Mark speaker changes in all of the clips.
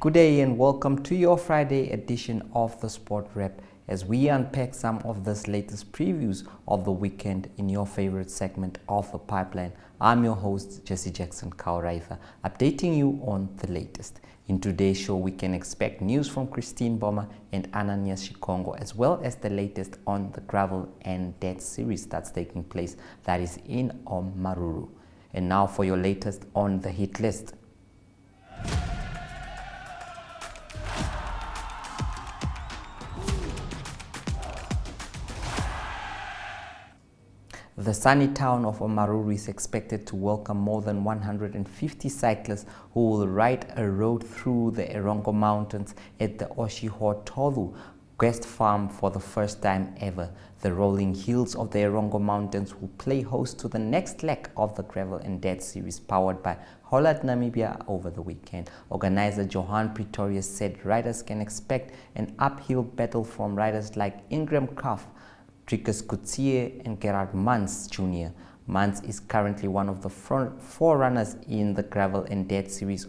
Speaker 1: Good day and welcome to your Friday edition of the Sport Wrap as we unpack some of this latest previews of the weekend in your favorite segment of the pipeline. I'm your host Jesse Jackson Kauraifa, updating you on the latest. In today's show, we can expect news from Mboma and Ananias Shikongo, as well as the latest on the Gravel and Death series that's taking place, that is in Maruru. And now for your latest on the hit list. The sunny town of Maruru is expected to welcome more than 150 cyclists who will ride a road through the Erongo Mountains at the Oshihotolu guest farm for the first time ever. The rolling hills of the Erongo Mountains will play host to the next leg of the Gravel and Death series powered by Holland Namibia over the weekend. Organizer Johan Pretorius said riders can expect an uphill battle from riders like Ingram Kraft, Trikus Coutier and Gerard Mans Jr. Mans is currently one of the front four runners in the Gravel and Death series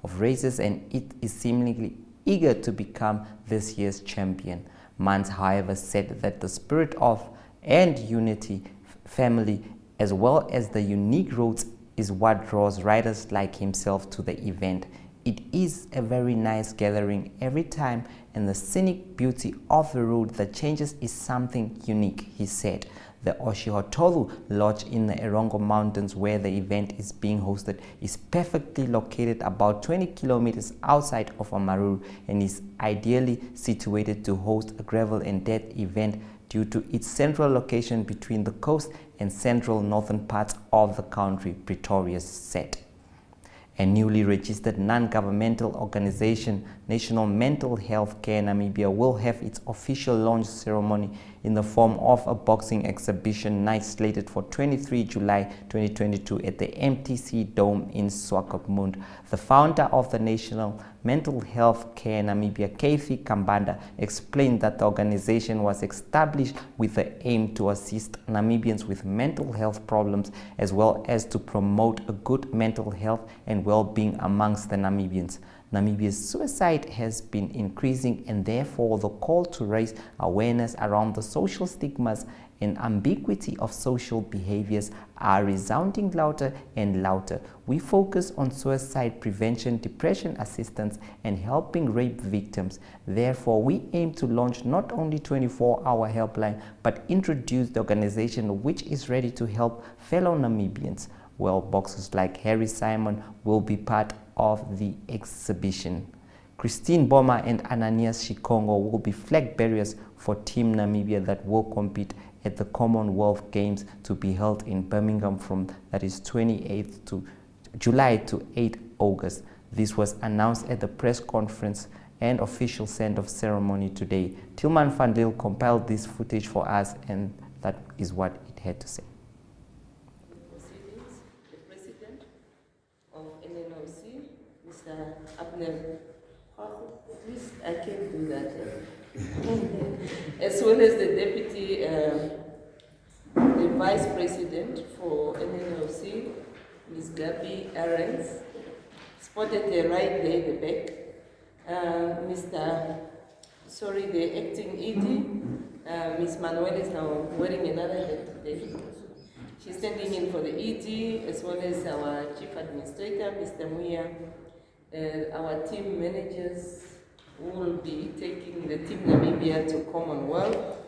Speaker 1: of races, and it is seemingly eager to become this year's champion. Mans, however, said that the spirit of and unity, family, as well as the unique roads is what draws riders like himself to the event. It is a very nice gathering every time, and the scenic beauty of the road that changes is something unique, he said. The Oshihotolu Lodge in the Erongo Mountains, where the event is being hosted, is perfectly located about 20 kilometers outside of Maruru and is ideally situated to host a Gravel and Death event due to its central location between the coast and central northern parts of the country, Pretorius said. A newly registered non-governmental organization, National Mental Health Care Namibia, will have its official launch ceremony in the form of a boxing exhibition night slated for 23 July 2022 at the MTC Dome in Swakopmund. The founder of the National Mental Health Care Namibia, Kathy Kambanda, explained that the organization was established with the aim to assist Namibians with mental health problems as well as to promote a good mental health and well-being amongst the Namibians. Namibia's suicide has been increasing, and therefore the call to raise awareness around the social stigmas and ambiguity of social behaviors are resounding louder and louder. We focus on suicide prevention, depression assistance, and helping rape victims. Therefore, we aim to launch not only 24-hour helpline, but introduce the organization which is ready to help fellow Namibians. Well, boxers like Harry Simon will be part of the exhibition. Mboma and Ananias Shikongo will be flag bearers for Team Namibia that will compete at the Commonwealth Games to be held in Birmingham from 28th to July to 8 August. This was announced at the press conference and official send-off ceremony today. Tilman van Deel compiled this footage for us, and that is what it had to say.
Speaker 2: Mr. Abner, please, I can't do that. As well as the deputy, the vice president for NNOC, Ms. Gabby Ahrens, spotted right there at the back. The acting ED, Ms. Manuel is now wearing another hat today. She's standing in for the ED, as well as our chief administrator, Mr. Muya. Our team managers will be taking the Team Namibia to Commonwealth,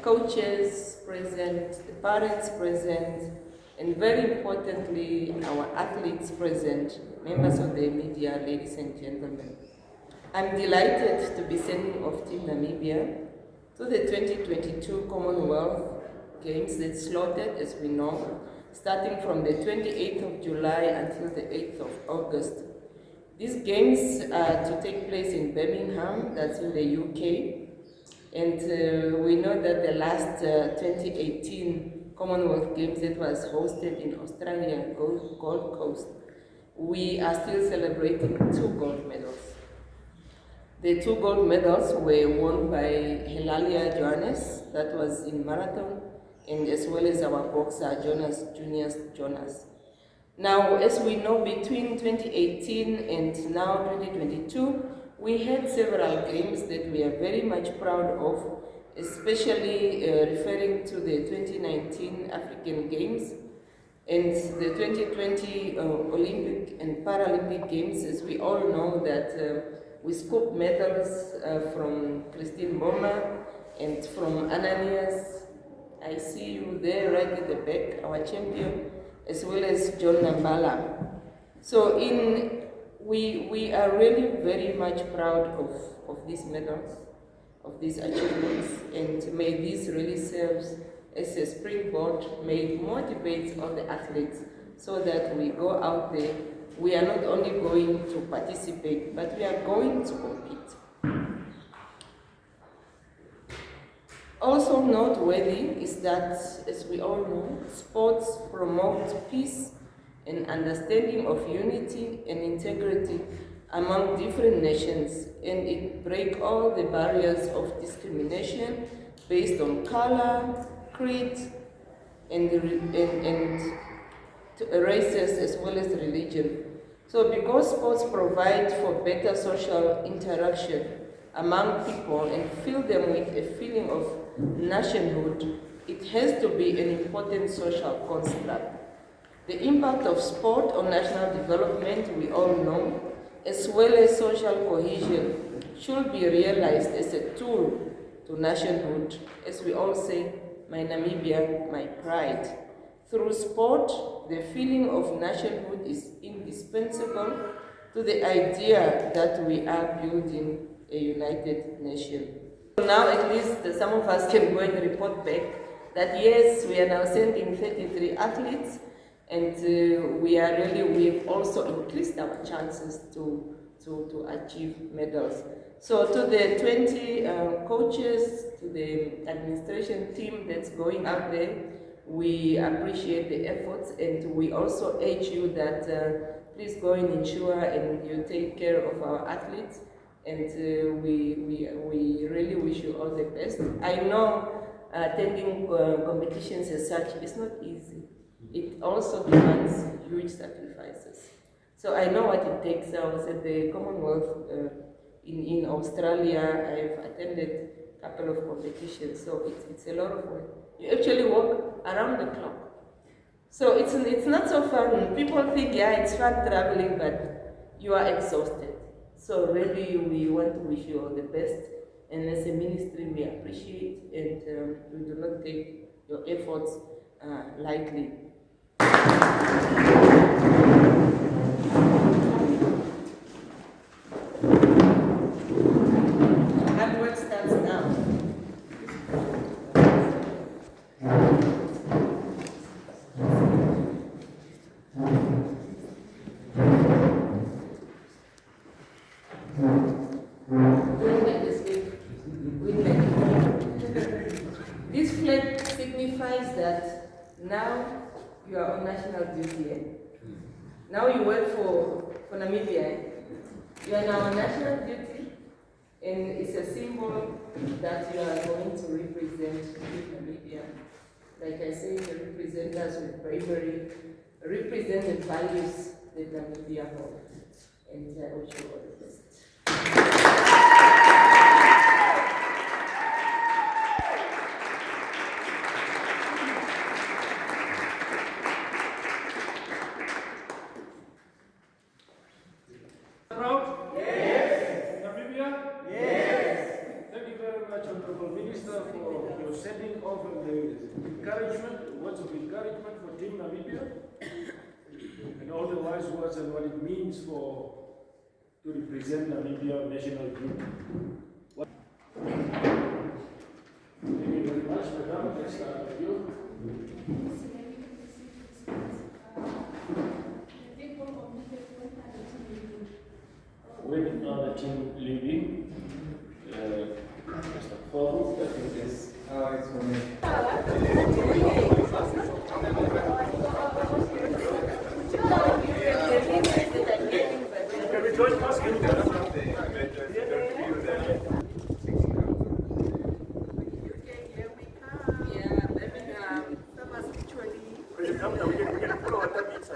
Speaker 2: coaches present, the parents present, and very importantly, our athletes present, members of the media, ladies and gentlemen. I'm delighted to be sending off Team Namibia to the 2022 Commonwealth Games that's slotted, as we know, starting from the 28th of July until the 8th of August. These games are to take place in Birmingham, that's in the UK, and we know that the last 2018 Commonwealth Games that was hosted in Australia, Gold Coast, we are still celebrating 2 gold medals. The 2 gold medals were won by Helalia Johannes, that was in marathon, and as well as our boxer Jonas. Now, as we know, between 2018 and now 2022, we had several games that we are very much proud of, especially referring to the 2019 African Games and the 2020 Olympic and Paralympic Games. As we all know that we scooped medals from Christine Mboma and from Ananias. I see you there right at the back, our champion, as well as John Nambala. So we are really very much proud of these medals, of these achievements, and may this really serve as a springboard, may it motivate all the athletes so that we go out there. We are not only going to participate, but we are going to compete. Also noteworthy is that, as we all know, sports promote peace and understanding of unity and integrity among different nations, and it breaks all the barriers of discrimination based on color, creed, and races as well as religion. So because sports provide for better social interaction among people and fill them with a feeling of nationhood, it has to be an important social construct. The impact of sport on national development, we all know, as well as social cohesion, should be realized as a tool to nationhood. As we all say, my Namibia, my pride. Through sport, the feeling of nationhood is indispensable to the idea that we are building a united nation. Now at least some of us can go and report back that yes, we are now sending 33 athletes, and we've also increased our chances to achieve medals. So to the 20 coaches, to the administration team that's going out there, we appreciate the efforts, and we also urge you that please go and ensure and you take care of our athletes, and we really wish you all the best. I know attending competitions as such is not easy. It also demands huge sacrifices. So I know what it takes. I was at the Commonwealth in Australia. I've attended a couple of competitions, so it's a lot of work. You actually work around the clock. So it's not so fun. People think, yeah, it's fun traveling, but you are exhausted. So really, we want to wish you all the best. And as a ministry, we appreciate, and we do not take your efforts lightly. Handwork starts now. This flag signifies that now you are on national duty. Now you work for Namibia. You are now on national duty, and it's a symbol that you are going to represent Namibia. Like I say, you represent us with bravery, represent the values that Namibia holds, and I wish you all the best.
Speaker 3: Proud? Yes. Namibia? Yes. Thank you very much, Honorable Minister, for your sending off and the encouragement, words of encouragement for Team Namibia, and all the wise words and what it means to represent Namibia national group. Thank you very much, Madam. Let's start with you. When are the team leaving? Mr. Paul, I think it's for me. Can we join us?
Speaker 2: Yeah, Birmingham.
Speaker 3: When you come now, we can follow what that means.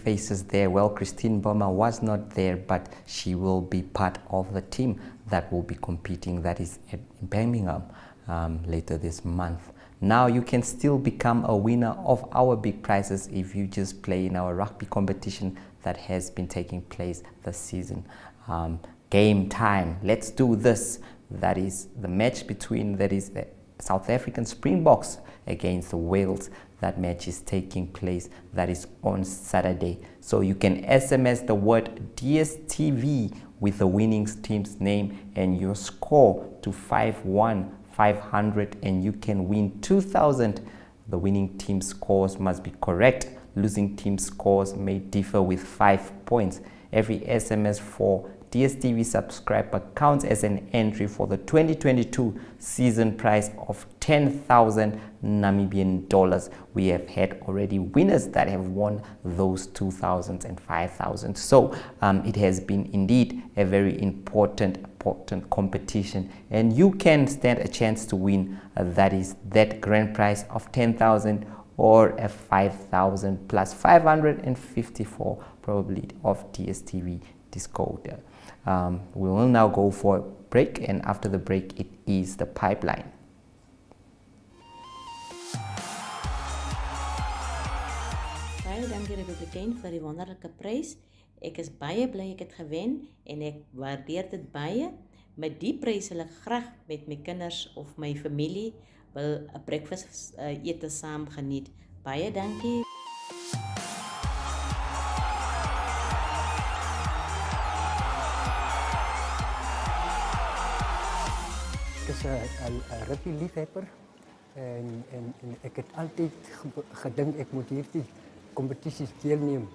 Speaker 1: faces there. Well, Christine Mboma was not there, but she will be part of the team that will be competing, that is in Birmingham later this month. Now you can still become a winner of our big prizes if you just play in our rugby competition that has been taking place this season. Game time, let's do this. That is the match between the South African Springboks against the Wales. That match is taking place, that is on Saturday. So you can SMS the word DSTV with the winning team's name and your score to 51500 and you can win 2,000. The winning team scores must be correct. Losing team scores may differ with 5 points. Every SMS for DSTV subscriber counts as an entry for the 2022 season prize of 10,000 Namibian dollars. We have had already winners that have won those 2,000 and 5,000. So it has been indeed a very important competition, and you can stand a chance to win that grand prize of 10,000 or a 5,000 plus 554 probably of DSTV decoder. We will now go for a break, and after the break it is the pipeline.
Speaker 4: Baie dankie Republikein vir die wonderlike prys. Ek is baie bly ek het gewen en ek waardeer dit baie. Met die prys wil ek graag met my kinders of my familie wil 'n breakfast ete saam geniet. Baie dankie.
Speaker 5: Ik is een rugby-liefhebber en ik heb altijd gedacht ik moet hier die competities deelnemen.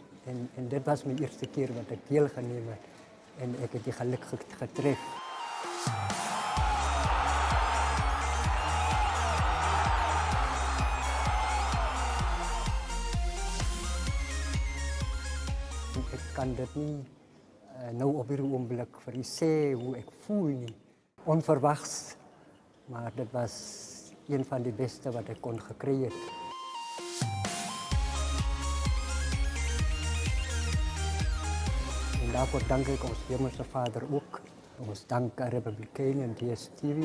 Speaker 5: En dit was mijn eerste keer wat ik deelgenomen heb. En ik heb die geluk getref. Ik kan dit niet nou op hierdie oomblik vir u sê hoe ik voel nie. Onverwachts. Maar dit was een van de beste wat ik kon gekry het. En daarvoor dank ik ons Hemelse Vader ook. Ons dank Republikein en DSTV.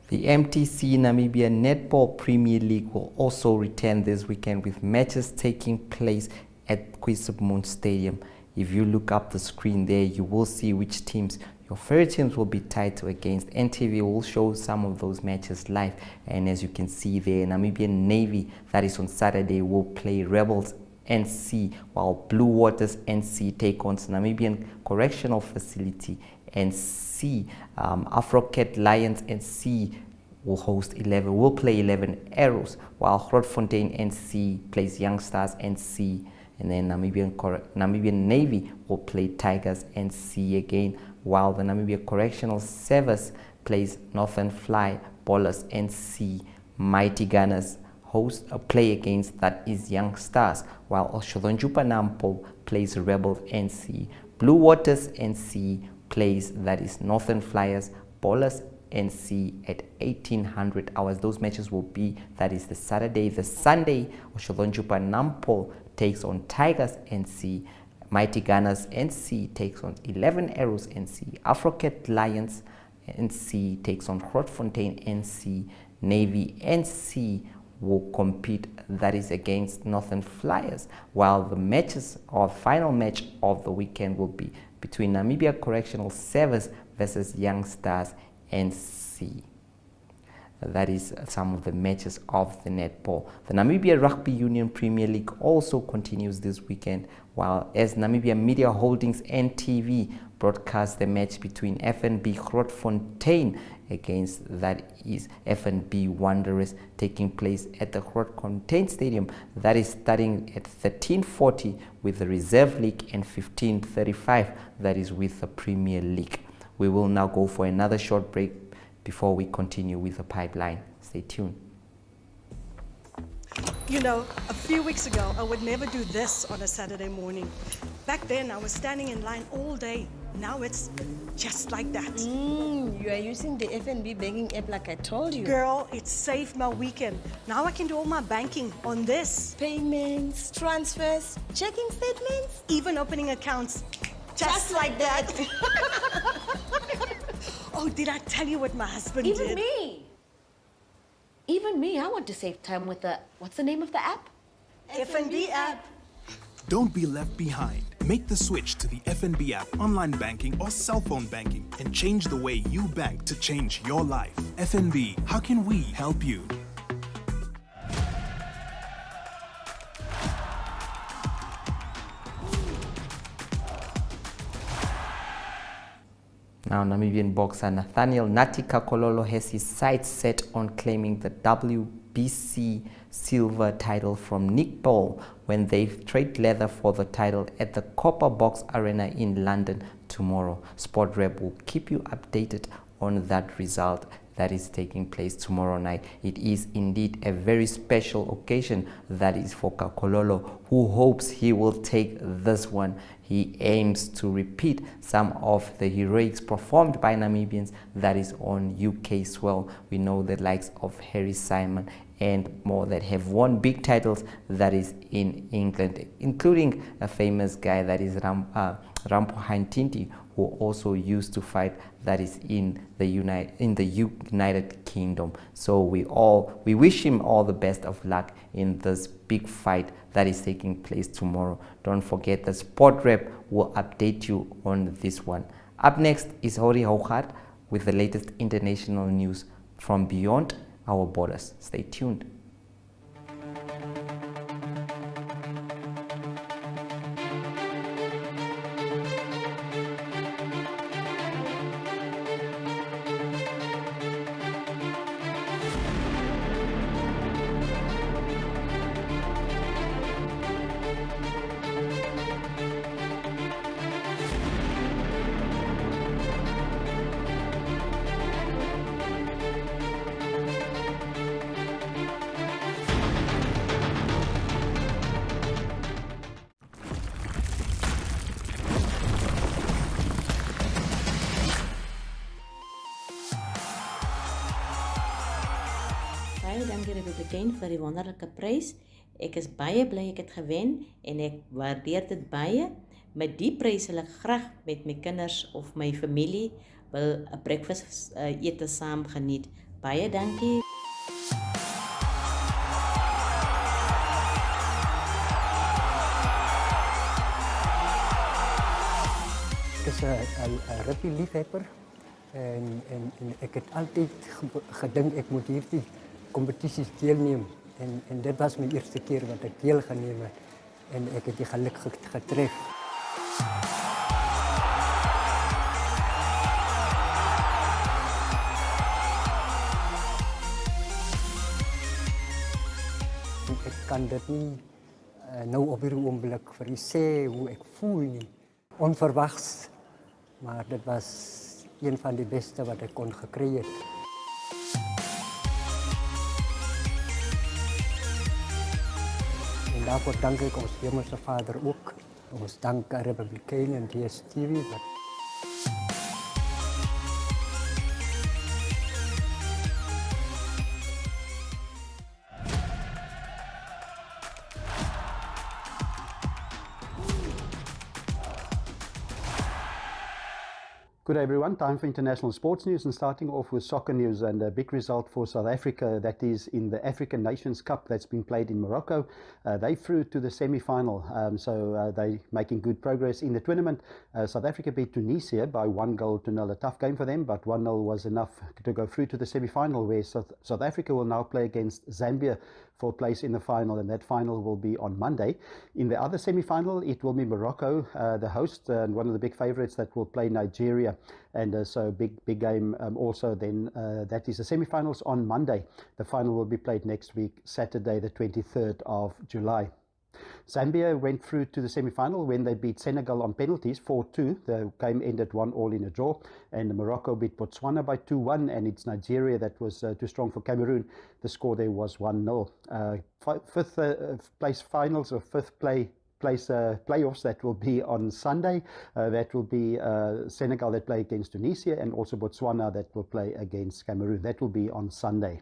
Speaker 1: The MTC Namibia Netball Premier League will also return this weekend with matches taking place at Kwisibmoon Stadium. If you look up the screen there, you will see which teams your favorite teams will be tied to against. NTV will show some of those matches live, and as you can see there, Namibian Navy, that is on Saturday, will play Rebels NC, while Blue Waters NC take on Namibian Correctional Facility NC. Afrocat Lions NC will play 11 Arrows, while Grootfontein NC plays Young Stars NC, and then Namibian Navy will play Tigers NC again, while the Namibia Correctional Service plays Northern Fly Ballers NC. Mighty Gunners play against that is Young Stars, while Oshodonjupa Nampo plays Rebels NC. Blue Waters NC plays that is Northern Flyers Ballers NC at 1800 hours. Those matches will be, that is the Saturday. The Sunday, Oshodonjupa Nampo takes on Tigers NC. Mighty Gunners NC takes on 11 Arrows NC. Afrocat Lions NC takes on Grootfontein NC. Navy NC will compete, that is against Northern Flyers, while the matches or final match of the weekend will be between Namibia Correctional Service versus Young Stars NC. That is some of the matches of the netball. The Namibia Rugby Union Premier League also continues this weekend, while as Namibia Media Holdings NTV broadcasts the match between FNB Grootfontein against that is FNB Wanderers, taking place at the Grootfontein Stadium. That is starting at 13:40 with the Reserve League and 15:35 that is with the Premier League. We will now go for another short break before we continue with the pipeline. Stay tuned.
Speaker 6: You know, a few weeks ago, I would never do this on a Saturday morning. Back then, I was standing in line all day. Now it's just like that.
Speaker 7: You are using the FNB banking app like I told you.
Speaker 6: Girl, it saved my weekend. Now I can do all my banking on this.
Speaker 7: Payments, transfers, checking statements.
Speaker 6: Even opening accounts. Just like that. Oh, did I tell you what my husband did?
Speaker 8: Even me, I want to save time with the, what's the name of the app?
Speaker 6: FNB app.
Speaker 9: Don't be left behind. Make the switch to the FNB app, online banking or cell phone banking, and change the way you bank to change your life. FNB, how can we help you?
Speaker 1: Now, Namibian boxer Nathanael Natty Kakololo has his sights set on claiming the WBC silver title from Nick Paul when they trade leather for the title at the Copper Box Arena in London tomorrow. Sport Rep will keep you updated on that result that is taking place tomorrow night. It is indeed a very special occasion that is for Kakololo, who hopes he will take this one. He aims to repeat some of the heroics performed by Namibians that is on UK soil. We know the likes of Harry Simon and more that have won big titles that is in England, including a famous guy that is Rampo Tinti, who also used to fight that is in the United Kingdom. So we wish him all the best of luck in this big fight that is taking place tomorrow. Don't forget the Sport Rep will update you on this one. Up next is Hori Houchard with the latest international news from beyond our borders. Stay tuned.
Speaker 4: Baie dankie Republikein vir die wonderlike prys. Ek is baie bly ek het gewen en ek waardeer dit baie. Met die prys wil ek graag met my kinders of my familie wil 'n breakfast ete saam geniet. Baie dankie.
Speaker 5: Ek is 'n rugby liefhebber en ek het altyd gedink ek moet hierdie kompetisies deelneem en dit was my eerste keer wat ek deelgeneem het en ek het die geluk getref. Ek kan dit nie nou op hierdie oomblik vir u sê hoe ek voel nie. Onverwags, maar dit was een van die beste wat ek kon gekry het. En daarvoor dank ek ons Hemelse Vader ook. Ons dank Republikein en DStv.
Speaker 10: Good day everyone, time for international sports news and starting off with soccer news and a big result for South Africa, that is in the African Nations Cup that's been played in Morocco. They through to the semi-final, so they're making good progress in the tournament. South Africa beat Tunisia by 1-0. A tough game for them, but 1-0 was enough to go through to the semi-final, where South Africa will now play against Zambia for place in the final, and that final will be on Monday. In the other semi-final, it will be Morocco, the host, and one of the big favourites that will play Nigeria. And so big game also then. That is the semi-finals on Monday. The final will be played next week, Saturday the 23rd of July. Zambia went through to the semi-final when they beat Senegal on penalties 4-2. The game ended 1-1 in a draw, and Morocco beat Botswana by 2-1, and it's Nigeria that was too strong for Cameroon. The score there was 1-0. Fifth place finals or fifth place playoffs that will be on Sunday. That will be Senegal that play against Tunisia, and also Botswana that will play against Cameroon. That will be on Sunday.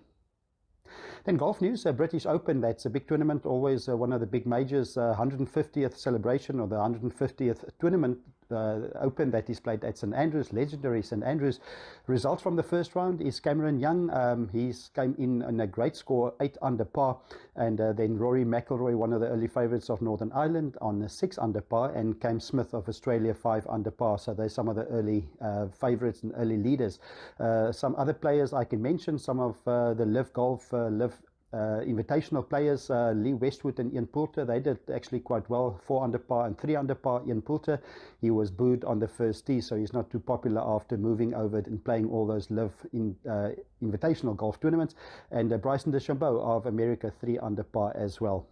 Speaker 10: Then golf news, British Open, that's a big tournament, always one of the big majors, 150th celebration, or the 150th tournament Open that is played at St Andrews, legendary St Andrews. Results from the first round is Cameron Young, he's came in on a great score, 8 under par, and then Rory McIlroy, one of the early favourites of Northern Ireland, on 6 under par, and Cam Smith of Australia 5 under par. So there's some of the early favourites and early leaders. Some other players I can mention, some of the Live Golf, invitational players, Lee Westwood and Ian Poulter, they did actually quite well, 4 under par and 3 under par. Ian Poulter, he was booed on the first tee, so he's not too popular after moving over and playing all those Live invitational golf tournaments. And Bryson DeChambeau of America, 3 under par as well.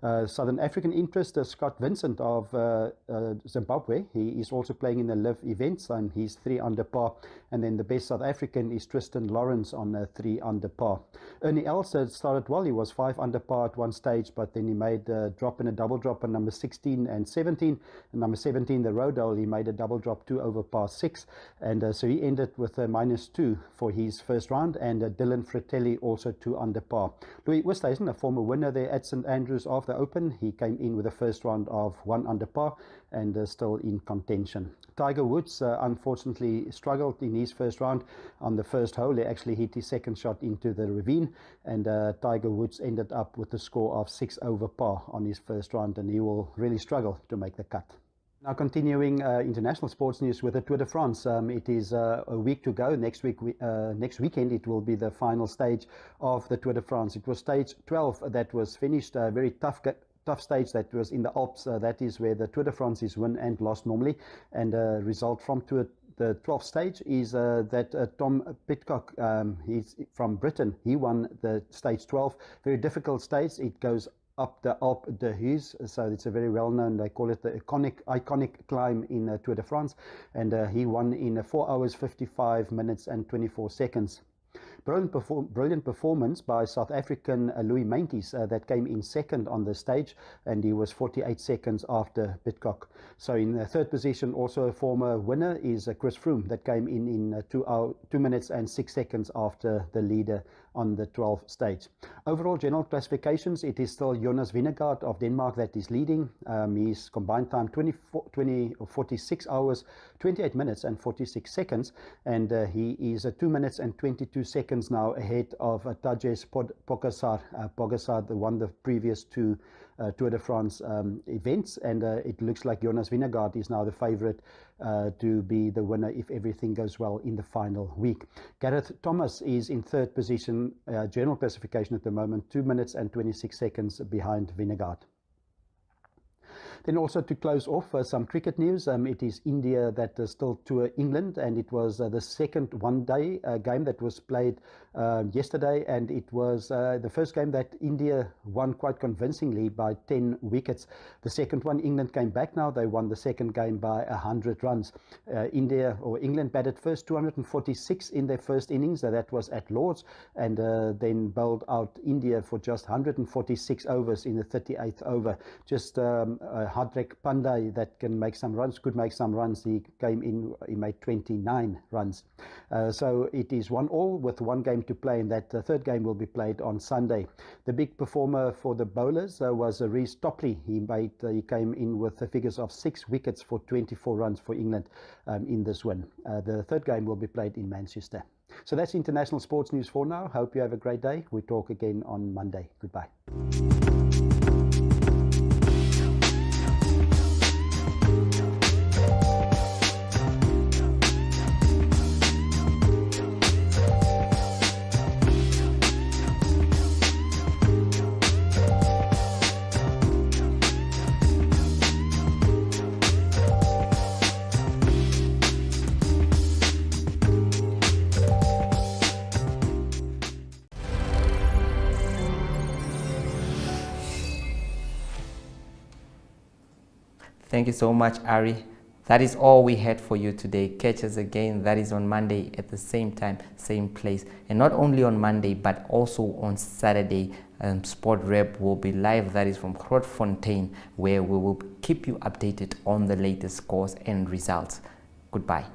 Speaker 10: Southern African interest, Scott Vincent of Zimbabwe, he is also playing in the Live events, and he's 3 under par. And then the best South African is Tristan Lawrence on 3 under par. Ernie Els started well, he was 5 under par at one stage, but then he made a drop in a double drop on number 16 and 17. And number 17, the Rodale, he made a double drop 2 over par 6, and so he ended with a -2 for his first round. And Dylan Fratelli also 2 under par. Louis Oosthuizen, a former winner there at St Andrews of the Open, he came in with a first round of 1 under par and still in contention. Tiger Woods unfortunately struggled in his first round. On the first hole, he actually hit his second shot into the ravine, and Tiger Woods ended up with a score of 6 over par on his first round, and he will really struggle to make the cut. Now continuing international sports news with the Tour de France. It is a week to go. Next weekend it will be the final stage of the Tour de France. It was stage 12 that was finished. A very tough stage that was in the Alps. That is where the Tour de France is won and lost normally. And result from the 12th stage is that Tom Pidcock, he's from Britain. He won the stage 12. Very difficult stage. It goes up the Alpe d'Huez, so it's a very well-known, they call it the iconic climb in Tour de France, and he won in 4 hours 55 minutes and 24 seconds. Brilliant performance by South African Louis Meintjes that came in second on the stage, and he was 48 seconds after Pidcock. So in the third position, also a former winner, is Chris Froome that came in 2 minutes and 6 seconds after the leader on the 12th stage. Overall general classifications, it is still Jonas Vingegaard of Denmark that is leading. His combined time 46 hours 28 minutes and 46 seconds, and he is 2 minutes and 22 seconds now ahead of Tadej Pogačar. Pogačar won the previous 2 Tour de France events, and it looks like Jonas Vingegaard is now the favorite to be the winner if everything goes well in the final week. Gareth Thomas is in third position, general classification at the moment, 2 minutes and 26 seconds behind Vingegaard. Then also to close off some cricket news, it is India that still tour England, and it was the second one-day game that was played yesterday, and it was the first game that India won quite convincingly by 10 wickets. The second one, England came back now, they won the second game by 100 runs. England batted first, 246 in their first innings, that was at Lord's, and then bowled out India for just 146 overs in the 38th over. Just Hardik Pandey that could make some runs. He came in, he made 29 runs. So it is 1-1 with one game to play, and that third game will be played on Sunday. The big performer for the bowlers was Reece Topley. He came in with the figures of 6 wickets for 24 runs for England in this win. The third game will be played in Manchester. So that's international sports news for now. Hope you have a great day. We talk again on Monday. Goodbye.
Speaker 1: Thank you so much, Ari. That is all we had for you today. Catch us again. That is on Monday at the same time, same place. And not only on Monday, but also on Saturday. Sport Rep will be live. That is from Grootfontein, where we will keep you updated on the latest scores and results. Goodbye.